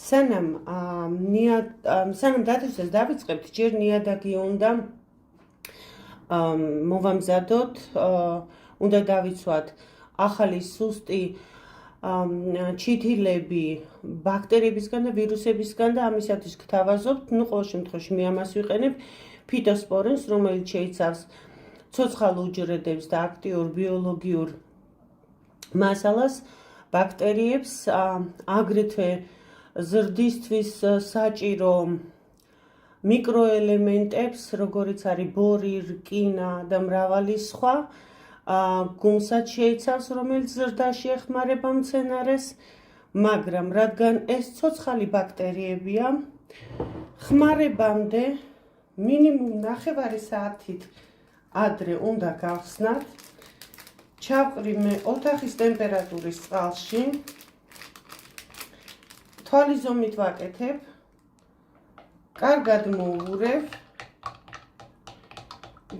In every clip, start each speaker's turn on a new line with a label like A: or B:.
A: სანამ დათვისას დავიწყებთ, ჯერ ნიადაგი უნდა მოვამზადოთ, უნდა დავიცვათ ახალი სუსტი ჩითილები ბაქტერიებისგან და ვირუსებისგან და ამისათვის გთავაზობთ, ყოველ შემთხვევაში მე ამას ვიყენებ ფიტოსპორინს, რომელიც შეიცავს ცოცხალ უჯრედებს და აქტიურ ბიოლოგიურ მასალას, ბაქტერიებს, აგრეთვე ზრდისთვის საჭირო მიკროელემენტებს, როგორიც არის ბორი, რკინა და მრავალი სხვა, გუმსაც შეიცავს, რომელიც ზრდაში ეხმარება მცენარეს, მაგრამ რადგან ეს ცოცხალი ბაქტერიებია, ხმარებამდე მინიმუმ 9 საათით ადრე უნდა გავხსნათ. ჩავყრი მე ოთახის ტემპერატურის წყალში, თვალის ზომით ვაკეთებ, კარგად მოვურევ,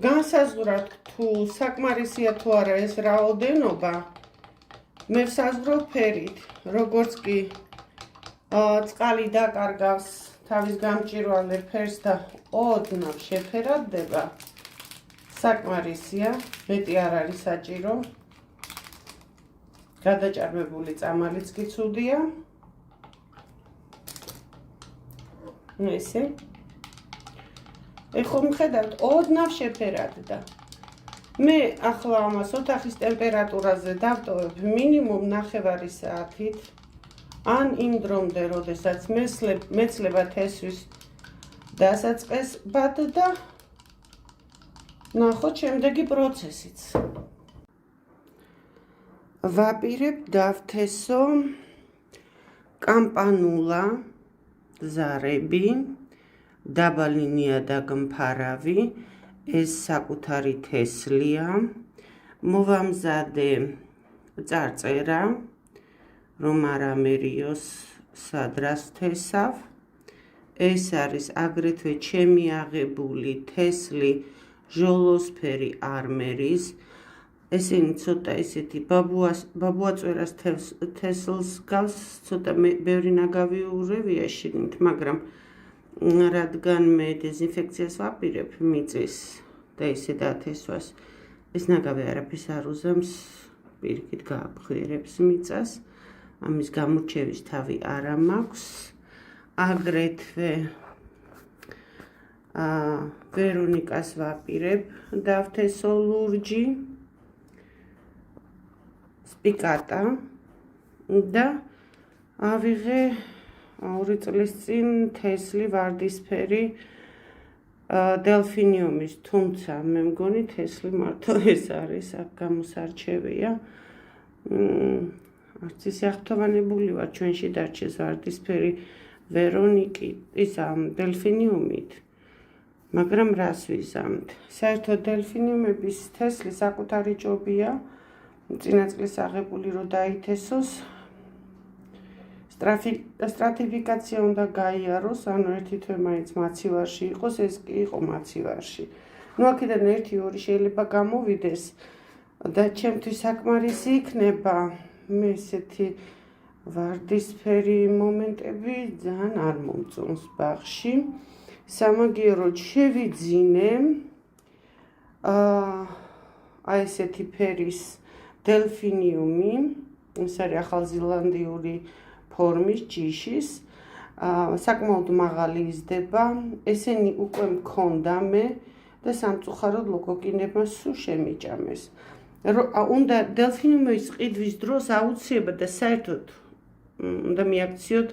A: განსაზღვრად თუ საკმარისია თუ არა ეს რაოდენობა, მე ვსაზღვრობ ფერით, როგორც კი წყალი დაკარგავს თავის გამჭვირვალე ფერს და ოდნავ შეფერადდება, საკმარისია, მეტი არ არის საჭირო, გადაჭარბებული წამალიც კი ცუდია. ესე. ეხლა მხედავთ, ოდნავ შეფერადდა. მე ახლა ამას ოთახის ტემპერატურაზე დავტოვებ მინიმუმ 9 საათით, ან იმ დრომდე, როდესაც მეცლება თესვის დასაწყისად და ნახოთ შემდეგი პროცესიც. ვაპირებ დავთესო კამპანულა, ზარები, დაბალი ნიადაგმფარავი, ეს საკუთარი თესლია, მოვამზადე წარწერა, რომ არ ამერიოს სადრას თესავ, ეს არის აგრეთვე ჩემი აღებული თესლი ჟოლოსფერი არმერის, ესენი ცოტა ესეთი ბაბუაწვერას თესლს გავს, ცოტა ბევრი ნაგავი ურევია შიგნით, მაგრამ რადგან მე დეზინფექციას ვაპირებ მიწის და ისე დათესვას, ეს ნაგავი არაფერს არ უზამს, პირიქით გააქვიერებს მიწას, ამის გამორჩევის თავი არა მაქვს, აგრეთვე ვერონიკას ვაპირებ, დავთესო ლურჯი, სპიკატა და ავიღე 2 წლის წინ თესლი ვარდისფერი დელფინიუმის, თუმცა მე მგონი თესლი მართლა ეს არის, აქ გამოსარჩევია. არც ისე აღფრთოვანებული ვარ, ჩვენში დარჩეს ვარდისფერი ვერონიკი, დელფინიუმით. მაგრამ რას ვიზამთ? საერთოდ დელფინიუმების თესლი საკუთარი ჯობია, წინა წლის აღებული რო დაითესოს, სტრატიფიკაცია უნდა გაიაროს, ანუ ერთი თვე მაინც მაცივარში იყოს, ეს კი იყო მაცივარში. ნუ აქედან 1-2 შეიძლება გამოვიდეს და ჩემთვის საკმარისი იქნება, მე ესეთი ვარდისფერი მომენტები ძალიან არ მომწონს ბაღში. სამაგიეროდ შევიძინე აი ესეთი ფერის დელფინიუმი, ეს არის ახალზელანდიური ფორმის ჯიშის, საკმაოდ მაღალი იზრდება, ესენი უკვე მქონდა მე და სამწუხაროდ ლოკოკინებმა სულ შემიჭამეს. უნდა დელფინიუმის ყიდვის დროს აუცილებლად და საერთოდ უნდა მიაქციოთ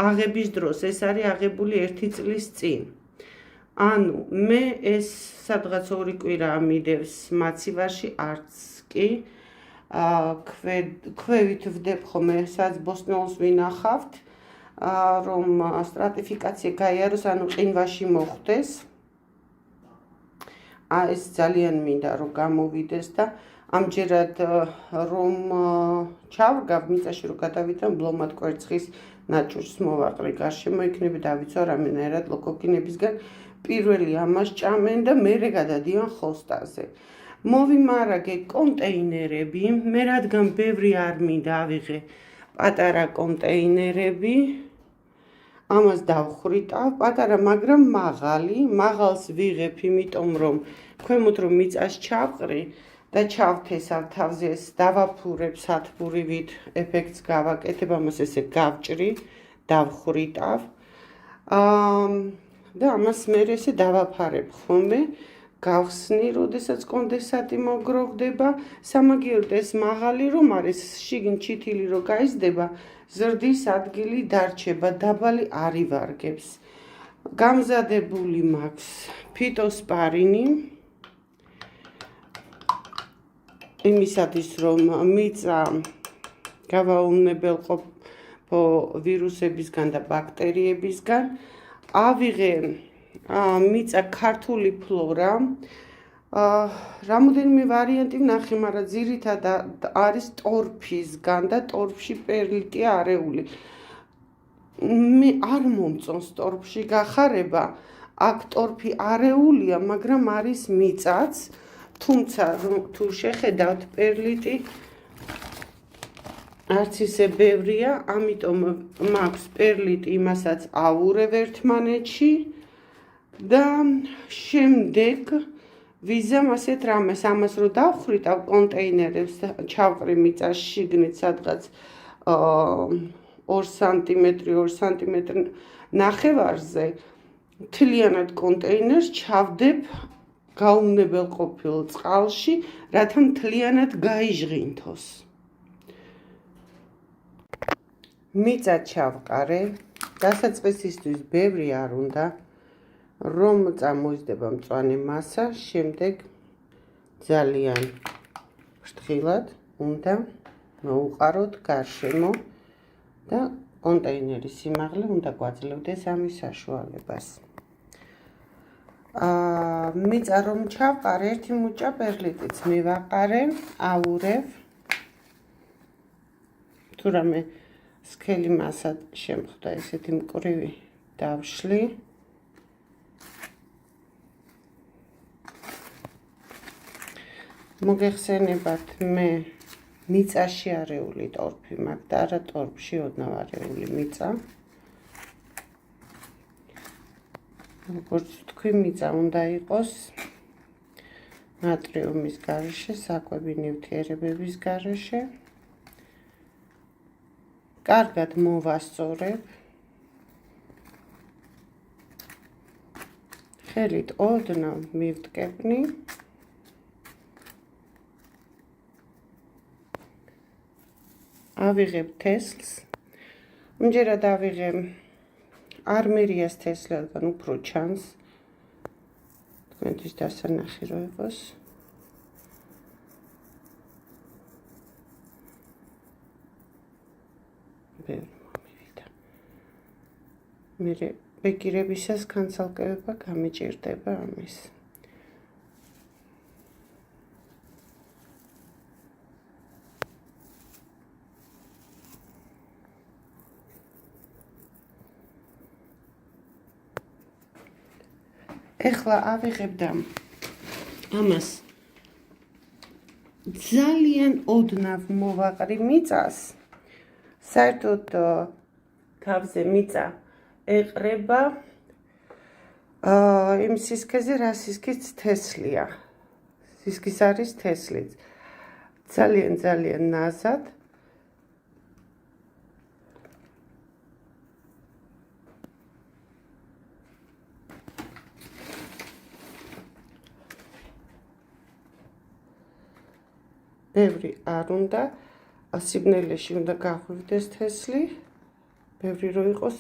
A: აღების დროს, ეს არის აღებული 1 წლის წინ. ანუ მე ეს სადღაც 2 კვირა ამიდევს მაცივარში, არც კი ქვევით ვდებ ხოლმე, სადაც ბოსტნეულს ვინახავთ, რომ სტრატიფიკაცია გაიაროს, ანუ ყინვაში მოხვდეს. ეს ძალიან მინდა რომ გამოვიდეს და ამჯერად რომ ჩავრგავ მიწაში რომ გადავიდან ბლომად კვერცხის ნაჭურს მოვაყრე გარშემო, იქნები დავიცვა რამენერად ლოკოკინებისგან, პირველი ამას ჭამენ და მერე გადადიან ხოსტაზე. მოვიმარაგე კონტეინერები, მე რადგან ბევრი არ მინდა ავიღე პატარა კონტეინერები, ამას დავხრიტავ, პატარა, მაგრამ მაღალს ვიღებ, იმიტომ რომ ქვემოთ რომ მიწას ჩავყრი და ჩავთესავ თავზე, ეს დავაფურებ სათბურივით, ეფექტს გავაკეთებ, ამას ესე გავჭრი, დავხრიტავ. და ამას მე ესე დავაფარებ ხოლმე, გავხსნი, როდესაც კონდენსატი მოგროვდება, სამაგიეროდ ეს მაღალი რომ არის, შიგნით ჩითილი რომ გაიზრდება, ზრდის ადგილი დარჩება, დაბალი არ ივარგებს. გამზადებული მაქვს ფიტოსპარინი, იმისათვის რომ მიწა გავაუნებელყოფო ვირუსებისგან და ბაქტერიებისგან. ავიღე მიწა ქართული ფლორა, რამოდენიმე ვარიანტი ვნახე, მაგრამ ძირითადად არის ტორფისგან და ტორფში პერლიტი არეული. მე არ მომწონს ტორფში გახარება, აქ ტორფიარეულია, მაგრამ არის მიწაც, თუმცა თუ შეხედავთ პერლიტი არც ისე ბევრია, ამიტომ მაქვს პერლიტი, იმასაც ავურებ ერთმანეთში და შემდეგ ვიზამ ასეთ რამეს, ამას რო დავხრიტავ კონტეინერებს, ჩავყრი მიწას შიგნით სადღაც 2 სანტიმეტრი, 2 სანტიმეტრი ნახევარზე, მთლიანად კონტეინერს ჩავდებ გაუნებელყოფილ წყალში, რათა მთლიანად გაიჟღინთოს. მიწა ჩავყარე, დასაწყისისთვის ბევრი არ უნდა, რომ წამოიზრდება მწვანე მასა, შემდეგ ძალიან ფრთხილად უნდა მოუყაროთ გარშემო და კონტეინერის სიმაღლე უნდა გვაძლევდეს ამის საშუალებას. მიწა რომ ჩავყარე, ერთი მუჭა პერლიტიც მივაყარე, ავურებ, თუ რამე სქელი მასა შემხვდა, ესეთი მკვრივი დავშლი. მოგეხსენებათ, მე მიწაში არეული ტორფი მაქვს და არა ტორფში ოდნავ არეული მიწა. როგორც თქვი, მიწა უნდა იყოს ნატრიუმის გარეშე, საკვები ნივთიერებების გარეშე. კარგად მოვასწორებ. ხელით ოდნავ მივტკეპნი. ავიღებ თესლს, მჯერად ავიღებ არმერიას თესლი, რადგან უფრო ჩანს, თქვენთვის დასანახი რო იყოს. მივიდა. მე ბეკირებისას განცალკევება გამიჭირდება ამის. ეხლა ავიღებ და ამას ძალიან ოდნავ მოვაყრი მიწას. საერთოდ თავზე მიწა ეყრება იმ სისქეზე, რა სისქის თესლია. სისქის არის თესლიც. ძალიან ნაზად. ბევრი არ უნდა, სიბნელეში უნდა გახვივდეს თესლი, ბევრი რო იყოს,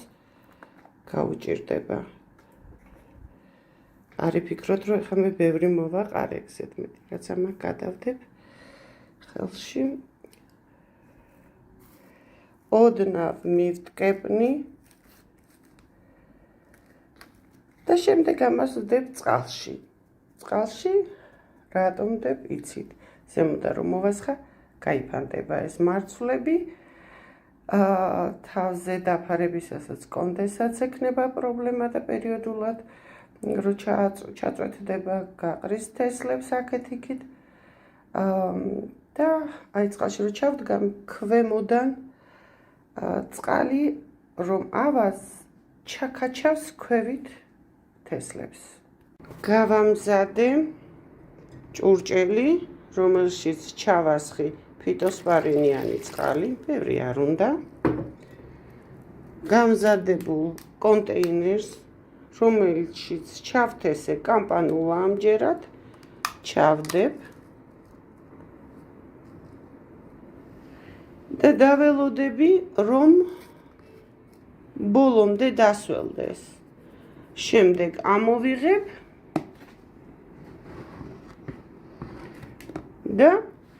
A: გაუჭირდება. არი ფიქრობთ, რომ ეხლა მე ბევრი მოვაყარე, ეგზეთ მეტი, რაც ამა გადავდებ ხელში. ოდნავ მივტკეპნი და შემდეგ ამას ვდებ წყალში. წყალში რატომ ვდებ, იცით? ზემოდან რომ მოვასხა, გაიფანტება ეს მარცვლები. თავზე დაფარებისასაც კონდენსატს ექნება პრობლემა და პერიოდულად რო ჩაწვეთდება, გაყრის თესლებს აქეთ-იქით. და აი წყალში რო ჩავდგა, ქვემოდან წყალი რომ ავას ჩაქაჩავს ქვევით თესლებს. გავამზადე ჭურჭელი, რომელშიც ჩავასხი ფიტოსპარინიანი წყალი, ბევრი არ უნდა. გამზადებულ კონტეინერს, რომელშიც ჩავთესე კამპანულა ამჯერად, ჩავდებ და დაველოდები, რომ ბოლომდე დასველდეს. შემდეგ ამოვიღებ და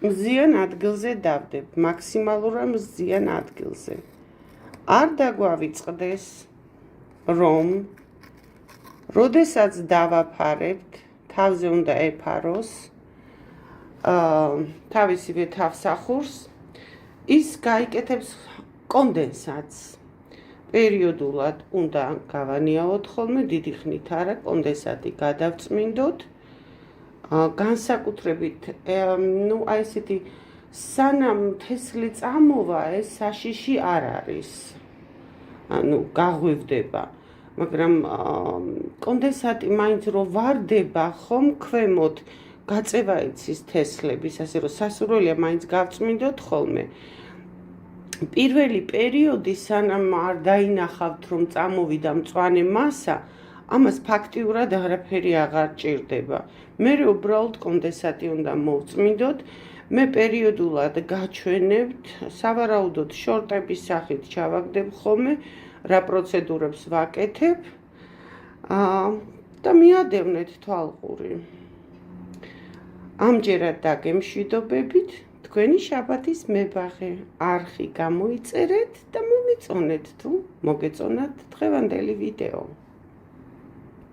A: მზიან ადგილზე დავდებ, მაქსიმალურად მზიან ადგილზე. არ დაგვავიწყდეს, რომ როდესაც დავაფარებთ, თავზე უნდა ეფაროს თავისივე თავსახურს, ის გაიკეთებს კონდენსატს. პერიოდულად უნდა გავანიაოთ ხოლმე, დიდი ხნით არა, კონდენსატი გადავწმინდოთ. განსაკუთრებით, აი ესეთი სანამ თესლი წამოვა, ეს საშიში არ არის. გაღვივდება, მაგრამ კონდენსატი მაინც რო ვარდება ხომ ქვემოთ, გაწევა იცის თესლების, ასე რომ სასურველია მაინც გავწმინდოთ ხოლმე. პირველი პერიოდი, სანამ არ დაინახავთ, რომ წამოვიდა მწვანე მასა, ამას ფაქტიურად არაფერი აღარ ჭირდება. მერე უბრალოდ კონდენსატი უნდა მოვწმინდოთ. მე პერიოდულად გაჩვენებთ, სავარაუდოდ შორტების სახით ჩავაგდებ ხოლმე, რა პროცედურებს ვაკეთებ და მიადევნეთ თვალყური. ამჯერად დაგემშვიდობებით, თქვენი შაბათის მებაღე არხი გამოიწერეთ და მომიწონეთ თუ მოგეწონათ დღევანდელი ვიდეო.